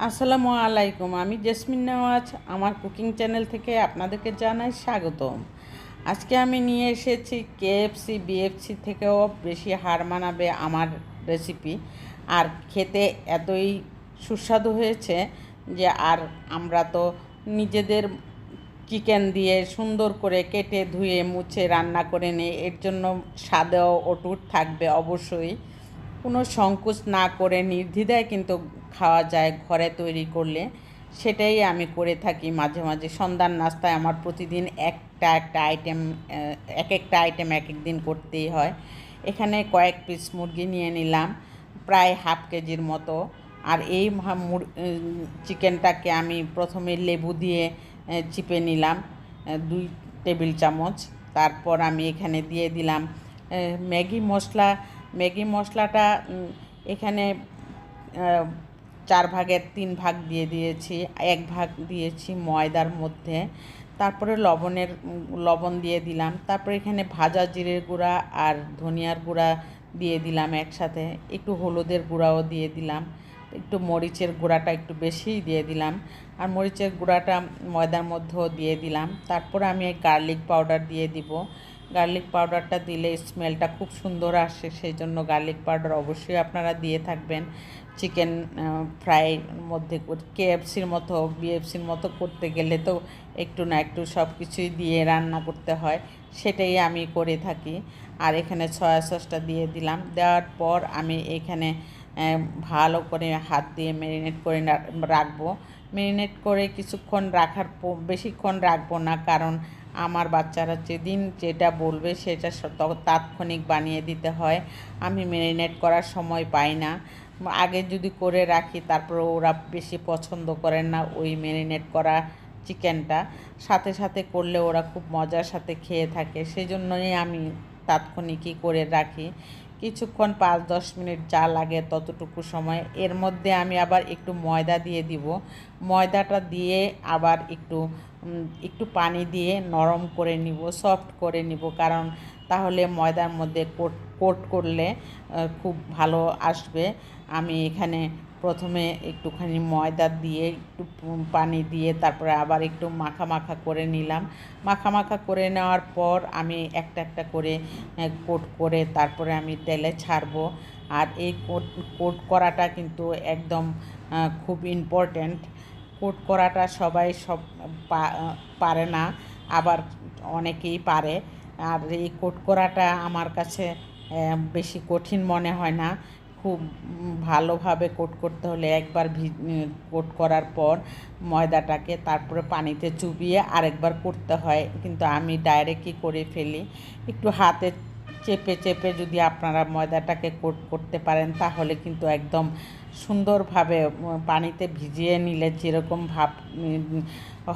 আসসালামু আলাইকুম। আমি জেসমিন নেওয়াজ আমার কুকিং চ্যানেল থেকে আপনাদেরকে জানাই স্বাগতম। আজকে আমি নিয়ে এসেছি কেএফসি বিএফসি থেকেও বেশি হার মানাবে আমার রেসিপি। আর খেতে এতই সুস্বাদু হয়েছে যে আর আমরা তো নিজেদের চিকেন দিয়ে সুন্দর করে কেটে ধুয়ে মুছে রান্না করে নিই, এর জন্য স্বাদেও অটুট থাকবে অবশ্যই। কোনো সংকোচ না করে নির্দ্বিধায় কিন্তু খাওয়া যায় ঘরে তৈরি করলে। সেটাই আমি করে থাকি মাঝে মাঝে। সন্ধ্যার নাস্তায় আমার প্রতিদিন একটা একটা আইটেম এক একটা আইটেম এক এক দিন করতেই হয়। এখানে কয়েক পিস মুরগি নিয়ে নিলাম, প্রায় হাফ কেজির মতো। আর এই চিকেনটাকে আমি প্রথমে লেবু দিয়ে চিপে নিলাম 2 টেবিল চামচ। তারপর আমি এখানে দিয়ে দিলাম ম্যাগি মশলা। ম্যাগি মশলাটা এখানে 4 ভাগের 3 ভাগ দিয়ে দিয়েছি। 1 ভাগ দিয়েছি ময়দার মধ্যে। তারপরে লবণ দিয়ে দিলাম। তারপরে এখানে ভাজা জিরের গুঁড়া আর ধনিয়ার গুঁড়া দিয়ে দিলাম একসাথে। একটু হলুদের গুঁড়াও দিয়ে দিলাম, একটু মরিচের গুঁড়াটা একটু বেশিই দিয়ে দিলাম। আর মরিচের গুঁড়াটা ময়দার মধ্যেও দিয়ে দিলাম। তারপর আমি গার্লিক পাউডার দিয়ে দিব। গার্লিক পাউডারটা দিলে স্মেলটা খুব সুন্দর আসে, সেই জন্য গার্লিক পাউডার অবশ্যই আপনারা দিয়ে থাকবেন। চিকেন ফ্রাইয়ের মধ্যে কেএফসির মতো বিএফসির মতো করতে গেলে তো একটু না একটু সব কিছুই দিয়ে রান্না করতে হয়, সেটাই আমি করে থাকি। আর এখানে সয়া সসটা দিয়ে দিলাম। দেওয়ার পর আমি এখানে ভালো করে হাত দিয়ে ম্যারিনেট করে রাখবো। ম্যারিনেট করে কিছুক্ষণ বেশিক্ষণ রাখবো না, কারণ আমার বাচ্চারা যেদিন যেটা বলবে সেটা তাৎক্ষণিক বানিয়ে দিতে হয়। আমি ম্যারিনেট করার সময় পাই না। আগে যদি করে রাখি তারপরে ওরা বেশি পছন্দ করেন না ওই ম্যারিনেট করা চিকেনটা। সাথে সাথে করলে ওরা খুব মজার সাথে খেয়ে থাকে, সেই জন্যই আমি তাৎক্ষণিকই করে রাখি। কিছুক্ষণ 5-10 মিনিট যা লাগে ততটুকু সময়। এর মধ্যে আমি আবার একটু ময়দা দিয়ে দিব। ময়দাটা দিয়ে আবার একটু পানি দিয়ে নরম করে নিব, সফট করে নিব, কারণ তাহলে ময়দার মধ্যে কোট করলে খুব ভালো আসবে। আমি এখানে প্রথমে একটুখানি ময়দা দিয়ে একটু পানি দিয়ে তারপরে আবার একটু মাখা মাখা করে নিলাম। মাখা মাখা করে নেওয়ার পর আমি একটা একটা করে কোট করে তারপরে আমি তেলে ছাড়বো। আর এই কোট করাটা কিন্তু একদম খুব ইম্পর্ট্যান্ট। কোট করাটা সবাই পারে না, আবার অনেকেই পারে। আর এই কোট করাটা আমার কাছে বেশি কঠিন মনে হয় না। খুব ভালোভাবে কোট করতে হলে একবার কোট করার পর ময়দাটাকে তারপরে পানিতে চুবিয়ে আরেকবার করতে হয়, কিন্তু আমি ডাইরেক্টই করে ফেলি। একটু হাতে চেপে চেপে যদি আপনারা ময়দাটাকে কোট করতে পারেন তাহলে কিন্তু একদম সুন্দরভাবে পানিতে ভিজিয়ে নিলে যেরকম ভাব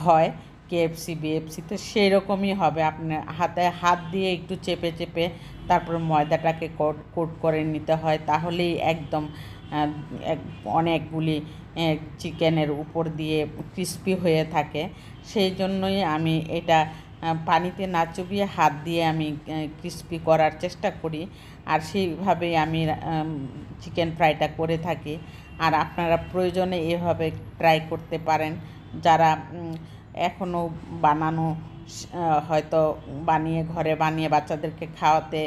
হয় কেএফসি বিএফসিতে সেই রকমই হবে। আপনার হাত দিয়ে একটু চেপে চেপে তারপরে ময়দাটাকে কোট করে নিতে হয়, তাহলেই একদম অনেকগুলি চিকেনের উপর দিয়ে ক্রিস্পি হয়ে থাকে। সেই জন্যই আমি এটা পানিতে না চুবিয়ে হাত দিয়ে আমি ক্রিস্পি করার চেষ্টা করি। আর সেইভাবেই আমি চিকেন ফ্রাইটা করে থাকি। আর আপনারা প্রয়োজনে এভাবে ট্রাই করতে পারেন। যারা এখনও বানানো হয়তো ঘরে বানিয়ে বাচ্চাদেরকে খাওয়াতে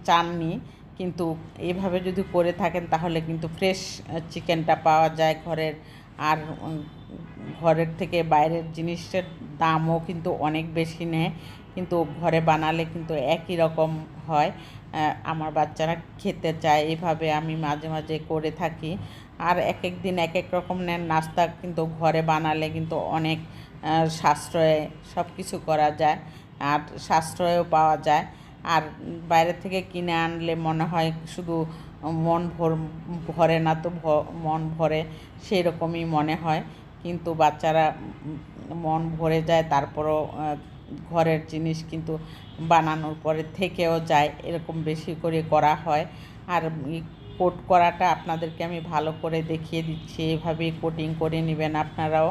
চাননি, কিন্তু এইভাবে যদি করে থাকেন তাহলে কিন্তু ফ্রেশ চিকেনটা পাওয়া যায় ঘরের। আর ঘরের থেকে বাইরের জিনিসের দামও কিন্তু অনেক বেশি নেয়, কিন্তু ঘরে বানালে কিন্তু একই রকম হয়। আমার বাচ্চারা খেতে চায়, এভাবে আমি মাঝে মাঝে করে থাকি। আর এক এক দিন এক এক রকমের নাস্তা কিন্তু ঘরে বানালে কিন্তু অনেক সাশ্রয়ে সব কিছু করা যায়, আর সাশ্রয়ও পাওয়া যায়। আর বাইরে থেকে কিনে আনলে মনে হয় শুধু মন ভরে না, তো মন ভরে সেই রকমই মনে হয়, কিন্তু বাচ্চারা মন ভরে যায়। তারপরও ঘরের জিনিস কিন্তু বানানোর পরে থেকেও যায়, এরকম বেশি করে করা হয়। আর কোট করাটা আপনাদেরকে আমি ভালো করে দেখিয়ে দিচ্ছি, এভাবেই কোটিং করে নেবেন আপনারাও।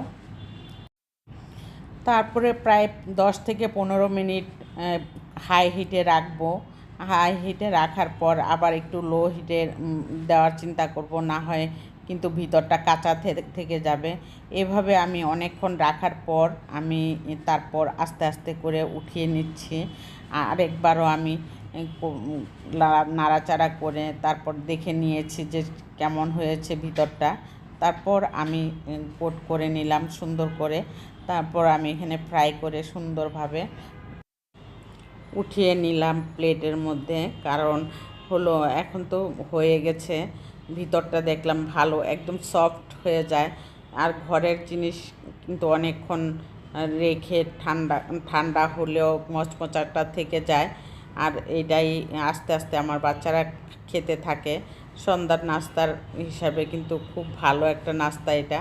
তারপরে প্রায় 10 থেকে 15 মিনিট হাই হিটে রাখবো। হাই হিটে রাখার পর আবার একটু লো হিটে দেওয়ার চিন্তা করব, না হয় কিন্তু ভিতরটা কাঁচা থেকে যাবে। এভাবে আমি অনেকক্ষণ রাখার পর আমি তারপর আস্তে আস্তে করে উঠিয়ে নিচ্ছি। আরেকবারও আমি নাড়াচাড়া করে তারপর দেখে নিয়েছি যে কেমন হয়েছে ভিতরটা। তারপর আমি কোট করে নিলাম সুন্দর করে। তারপর আমি এখানে ফ্রাই করে সুন্দরভাবে উঠিয়ে নিলাম প্লেটের মধ্যে। কারণ হলো এখন তো হয়ে গেছে, ভিতরটা দেখলাম ভালো একদম সফট হয়ে যায়। আর ঘরের জিনিস কিন্তু অনেকক্ষণ রেখে ঠান্ডা ঠান্ডা হলেও মচমচাটা থেকে যায়। আর এটাই আস্তে আস্তে আমার বাচ্চারা খেতে থাকে। সন্ধ্যার নাস্তার হিসাবে কিন্তু খুব ভালো একটা নাস্তা এটা।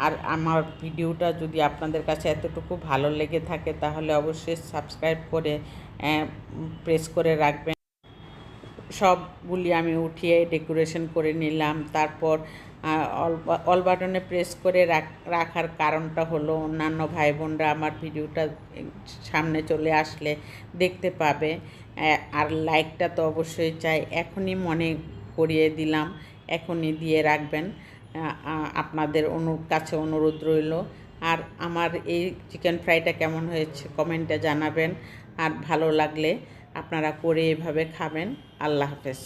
আর আমার ভিডিওটা যদি আপনাদের কাছে এতটুকু ভালো লেগে থাকে তাহলে অবশ্যই সাবস্ক্রাইব করে প্রেস করে রাখবেন। সবগুলি আমি উঠিয়ে ডেকোরেশন করে নিলাম। তারপর অল বাটনে প্রেস করে রাখার কারণটা হলো অন্যান্য ভাই বোনরা আমার ভিডিওটা সামনে চলে আসলে দেখতে পাবে। আর লাইকটা তো অবশ্যই চাই, এখনই মনে করিয়ে দিলাম, এখনই দিয়ে রাখবেন। আপনাদের কাছে অনুরোধ রইল। আর আমার এই চিকেন ফ্রাইটা কেমন হয়েছে কমেন্টে জানাবেন। আর ভালো লাগলে আপনারা করে এভাবে খাবেন। আল্লাহ হাফেজ।